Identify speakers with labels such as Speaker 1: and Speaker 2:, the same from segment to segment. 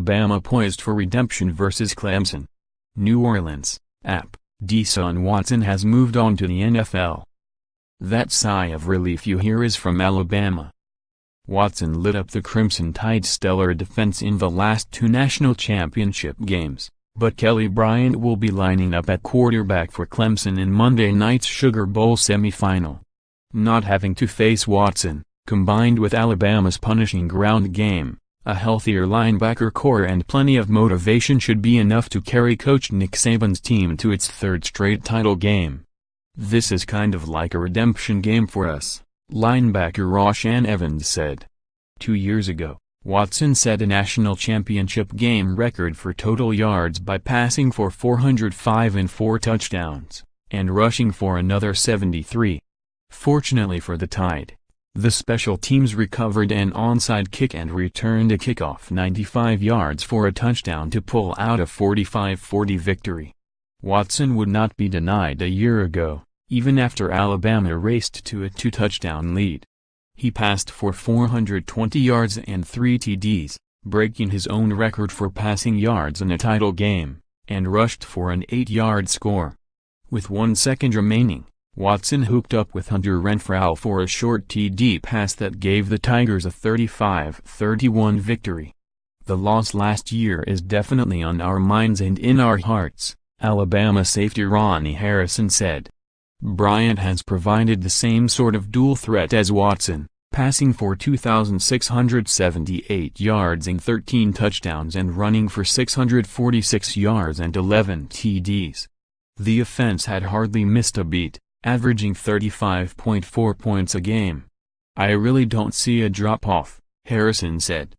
Speaker 1: Alabama poised for redemption versus Clemson. New Orleans, App. Deshaun Watson has moved on to the NFL. That sigh of relief you hear is from Alabama. Watson lit up the Crimson Tide's stellar defense in the last two national championship games, but Kelly Bryant will be lining up at quarterback for Clemson in Monday night's Sugar Bowl semifinal. Not having to face Watson, combined with Alabama's punishing ground game, a healthier linebacker core and plenty of motivation should be enough to carry Coach Nick Saban's team to its third straight title game. "This is kind of like a redemption game for us," linebacker Rashaan Evans said. 2 years ago, Watson set a national championship game record for total yards by passing for 405 and 4 touchdowns, and rushing for another 73. Fortunately for the Tide, the special teams recovered an onside kick and returned a kickoff 95 yards for a touchdown to pull out a 45-40 victory. Watson would not be denied a year ago, even after Alabama raced to a 2-touchdown lead. He passed for 420 yards and 3 TDs, breaking his own record for passing yards in a title game, and rushed for an 8-yard score. With 1 second remaining, Watson hooked up with Hunter Renfrow for a short TD pass that gave the Tigers a 35-31 victory. "The loss last year is definitely on our minds and in our hearts," Alabama safety Ronnie Harrison said. Bryant has provided the same sort of dual threat as Watson, passing for 2,678 yards and 13 touchdowns and running for 646 yards and 11 TDs. The offense had hardly missed a beat, averaging 35.4 points a game. "I really don't see a drop-off," Harrison said.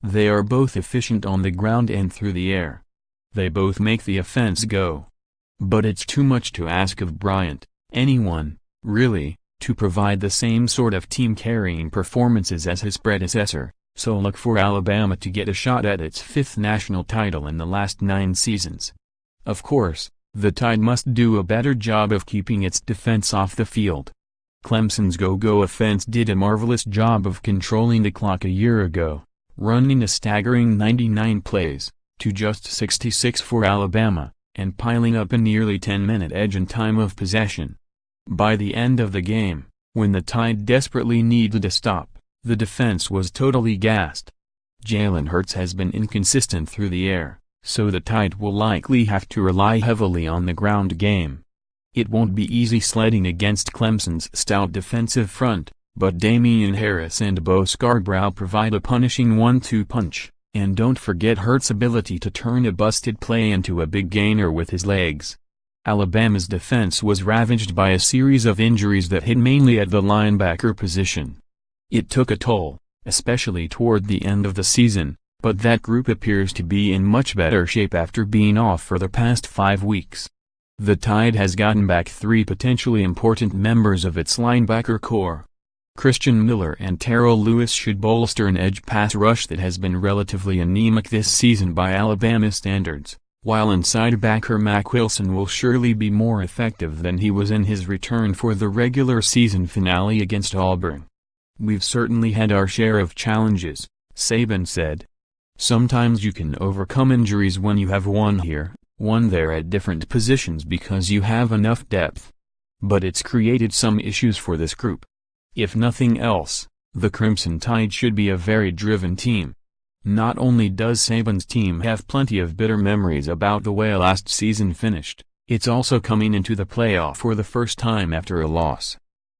Speaker 1: "They are both efficient on the ground and through the air. They both make the offense go. But it's too much to ask of Bryant, anyone, really, to provide the same sort of team-carrying performances as his predecessor, so look for Alabama to get a shot at its 5th national title in the last 9 seasons. Of course, the Tide must do a better job of keeping its defense off the field. Clemson's go-go offense did a marvelous job of controlling the clock a year ago, running a staggering 99 plays, to just 66 for Alabama, and piling up a nearly 10-minute edge in time of possession. By the end of the game, when the Tide desperately needed a stop, the defense was totally gassed. Jalen Hurts has been inconsistent through the air, so the Tide will likely have to rely heavily on the ground game. It won't be easy sledding against Clemson's stout defensive front, but Damian Harris and Bo Scarborough provide a punishing 1-2 punch, and don't forget Hurts' ability to turn a busted play into a big gainer with his legs. Alabama's defense was ravaged by a series of injuries that hit mainly at the linebacker position. It took a toll, especially toward the end of the season, but that group appears to be in much better shape after being off for the past 5 weeks. The Tide has gotten back 3 potentially important members of its linebacker core. Christian Miller and Terrell Lewis should bolster an edge pass rush that has been relatively anemic this season by Alabama standards, while inside backer Mack Wilson will surely be more effective than he was in his return for the regular season finale against Auburn. "We've certainly had our share of challenges," Saban said. "Sometimes you can overcome injuries when you have one here, one there at different positions because you have enough depth. But it's created some issues for this group. If nothing else, the Crimson Tide should be a very driven team. Not only does Saban's team have plenty of bitter memories about the way last season finished, it's also coming into the playoff for the first time after a loss.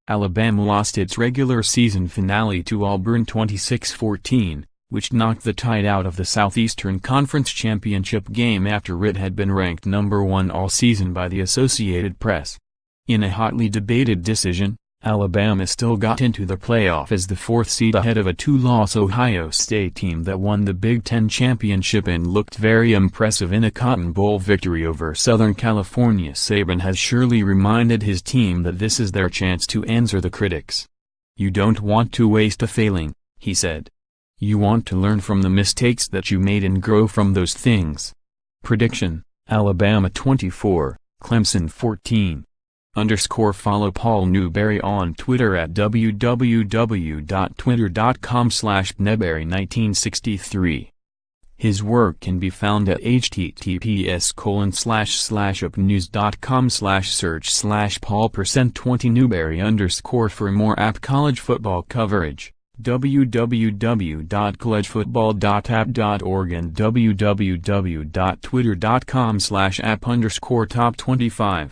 Speaker 1: Alabama lost its regular season finale to Auburn 26-14, which knocked the Tide out of the Southeastern Conference Championship game after it had been ranked number 1 all season by the Associated Press. In a hotly debated decision, Alabama still got into the playoff as the 4th seed ahead of a 2-loss Ohio State team that won the Big Ten championship and looked very impressive in a Cotton Bowl victory over Southern California. Saban has surely reminded his team that this is their chance to answer the critics. "You don't want to waste a failing," he said. "You want to learn from the mistakes that you made and grow from those things." Prediction: Alabama 24, Clemson 14. Follow Paul Newberry on Twitter at www.twitter.com/newberry1963. His work can be found at https://upnews.com/search/Paul% 20 Newberry_ for more apt college football coverage. www.collegefootball.app.org and www.twitter.com/app_top25.